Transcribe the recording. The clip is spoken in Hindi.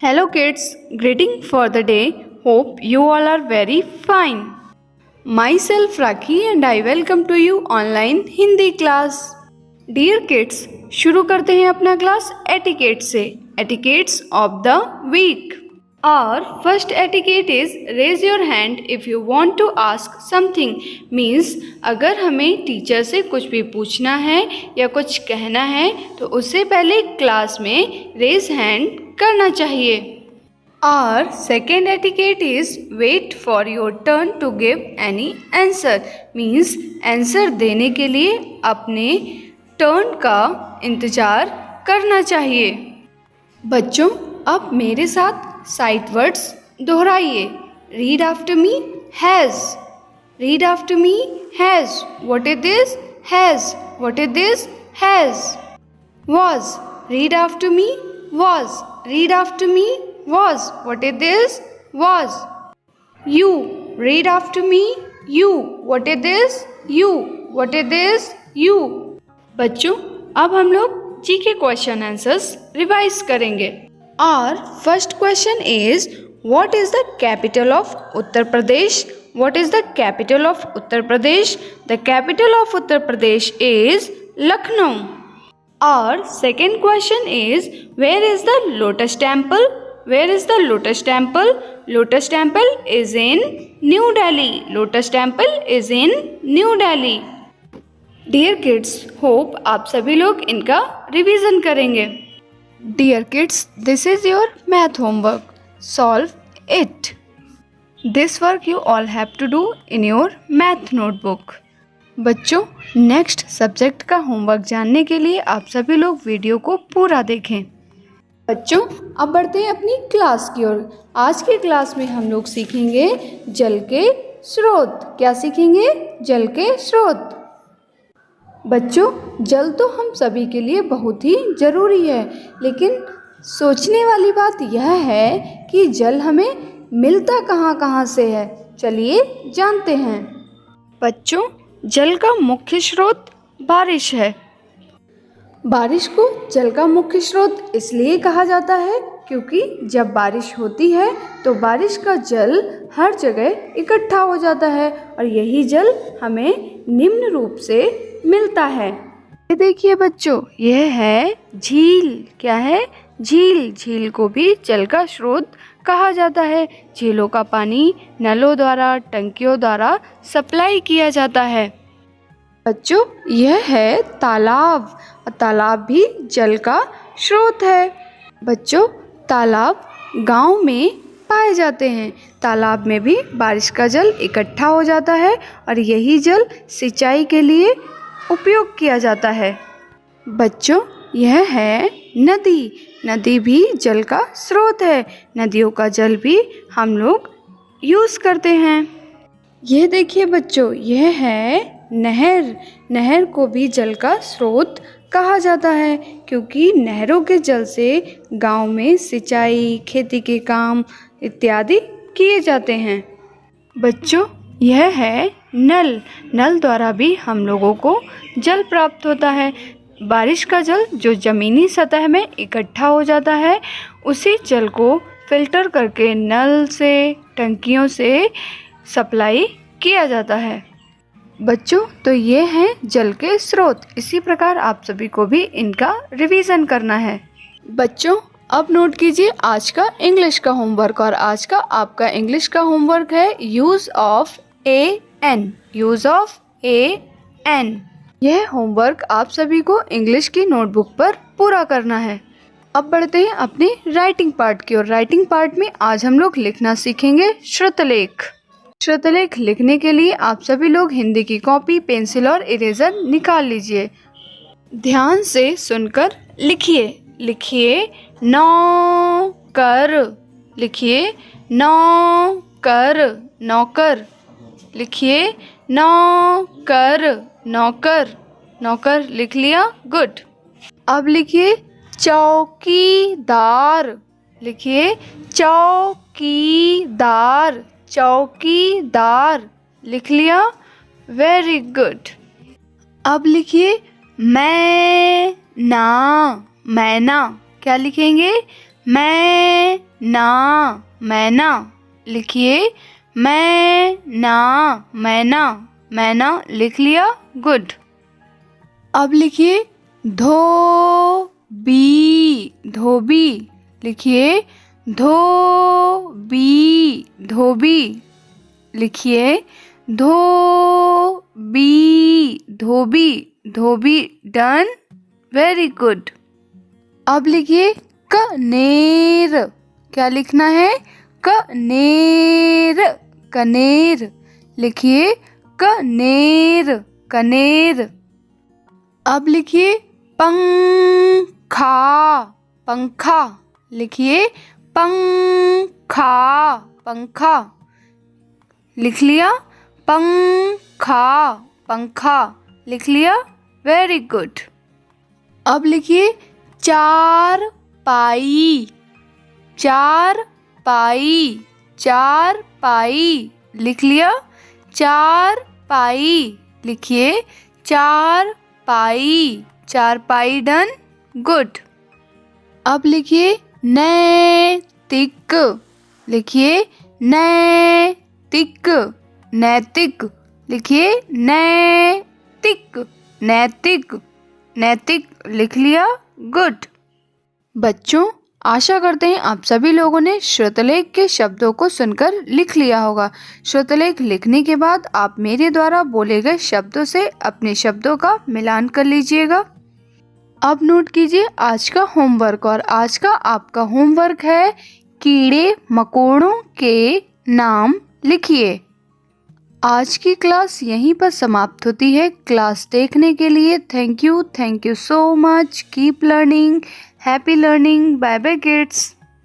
Hello kids, greeting for the day. Hope you all are very fine. Myself Rakhi and I welcome to you online Hindi class. Dear kids, शुरू करते हैं अपना क्लास एटिकेट से. Etiquettes of the week. Our first etiquette is raise your hand if you want to ask something. Means अगर हमें टीचर से कुछ भी पूछना है या कुछ कहना है तो उससे पहले क्लास में रेज हैंड करना चाहिए. Our second etiquette is wait for your turn to give any answer. Means answer देने के लिए अपने टर्न का इंतज़ार करना चाहिए. बच्चों अब मेरे साथ साइट वर्ड्स दोहराइए. Read after me has. Read after me has. What is this? Has. What is this? Has. was. Read after me was. Read after me was. What is this? was. you. Read after me you. What is this? you. What is this? you. बच्चों अब हम लोग G K question answers revise करेंगे. Our first question is, what is the capital of Uttar Pradesh? What is the capital of Uttar Pradesh? The capital of Uttar Pradesh is Lucknow. Our second question is, where is the Lotus Temple? Where is the Lotus Temple? Lotus Temple is in New Delhi. Lotus Temple is in New Delhi. Dear kids, hope आप सभी लोग इनका रिवीजन करेंगे. Dear kids, this is your math homework. Solve it. This work you all have to do in your math notebook. बच्चों नेक्स्ट सब्जेक्ट का होमवर्क जानने के लिए आप सभी लोग वीडियो को पूरा देखें. बच्चों अब बढ़ते हैं अपनी क्लास की ओर. आज की क्लास में हम लोग सीखेंगे जल के स्रोत. क्या सीखेंगे? जल के स्रोत. बच्चों जल तो हम सभी के लिए बहुत ही ज़रूरी है, लेकिन सोचने वाली बात यह है कि जल हमें मिलता कहाँ कहाँ से है. चलिए जानते हैं. बच्चों जल का मुख्य स्रोत बारिश है. बारिश को जल का मुख्य स्रोत इसलिए कहा जाता है क्योंकि जब बारिश होती है तो बारिश का जल हर जगह इकट्ठा हो जाता है और यही जल हमें निम्न रूप से मिलता है. ये देखिए बच्चों यह है झील. क्या है? झील. झील को भी जल का स्रोत कहा जाता है. झीलों का पानी नलों द्वारा टंकियों द्वारा सप्लाई किया जाता है. बच्चों यह है तालाब. तालाब भी जल का स्रोत है. बच्चों तालाब गांव में पाए जाते हैं. तालाब में भी बारिश का जल इकट्ठा हो जाता है और यही जल सिंचाई के लिए उपयोग किया जाता है. बच्चों यह है नदी. नदी भी जल का स्रोत है. नदियों का जल भी हम लोग यूज़ करते हैं. यह देखिए बच्चों यह है नहर. नहर को भी जल का स्रोत कहा जाता है क्योंकि नहरों के जल से गांव में सिंचाई खेती के काम इत्यादि किए जाते हैं. बच्चों यह है नल. नल द्वारा भी हम लोगों को जल प्राप्त होता है. बारिश का जल जो ज़मीनी सतह में इकट्ठा हो जाता है उसी जल को फिल्टर करके नल से टंकियों से सप्लाई किया जाता है. बच्चों तो ये हैं जल के स्रोत. इसी प्रकार आप सभी को भी इनका रिवीजन करना है. बच्चों अब नोट कीजिए आज का इंग्लिश का होमवर्क. और आज का आपका इंग्लिश का होमवर्क है use of a an. Use of a an. यह होमवर्क आप सभी को इंग्लिश की नोटबुक पर पूरा करना है. अब बढ़ते हैं अपने राइटिंग पार्ट की ओर. राइटिंग पार्ट में आज हम लोग लिखना सीखेंगे श्रुतलेख. श्रुतलेख लिखने के लिए आप सभी लोग हिंदी की कॉपी पेंसिल और इरेजर निकाल लीजिए. ध्यान से सुनकर लिखिए. लिखिए नौकर. लिखिए नौकर. नौकर. लिखिए नौकर. नौकर. नौकर लिख लिया. गुड. अब लिखिए चौकीदार. लिखिए चौकीदार. चौकीदार. लिख लिया. Very good. अब लिखिए मैना. मैना. क्या लिखेंगे? मैना, मैना। लिखिए मैना, मैना, मैना। लिख लिया, गुड। अब लिखिए धोबी, धोबी। लिखिए धोबी, धोबी। लिखिए धोबी, धोबी, धोबी। Done, very good. अब लिखिए कनेर। क्या लिखना है? कनेर, कनेर। लिखिए कनेर, कनेर। अब लिखिए पंखा, पंखा। लिखिए पंखा, पंखा। लिख लिया, पंखा, पंखा। लिख लिया, वेरी गुड। अब लिखिए चार पाई, चार पाई, चार पाई। लिख लिया, चार पाई। लिखिए चार पाई, चार पाई। Done, good. अब लिखिए नैतिक। लिखिए नैतिक, नैतिक। लिखिए नैतिक, नैतिक, नैतिक। लिख लिया, गुड। बच्चों, आशा करते हैं आप सभी लोगों ने श्रुतलेख के शब्दों को सुनकर लिख लिया होगा। श्रुतलेख लिखने के बाद आप मेरे द्वारा बोले गए शब्दों से अपने शब्दों का मिलान कर लीजिएगा। अब नोट कीजिए आज का होमवर्क। और आज का आपका होमवर्क है कीड़े मकोड़ों के नाम लिखिए। आज की क्लास यहीं पर समाप्त होती है। क्लास देखने के लिए thank you so much. Keep learning, happy learning. Bye bye kids.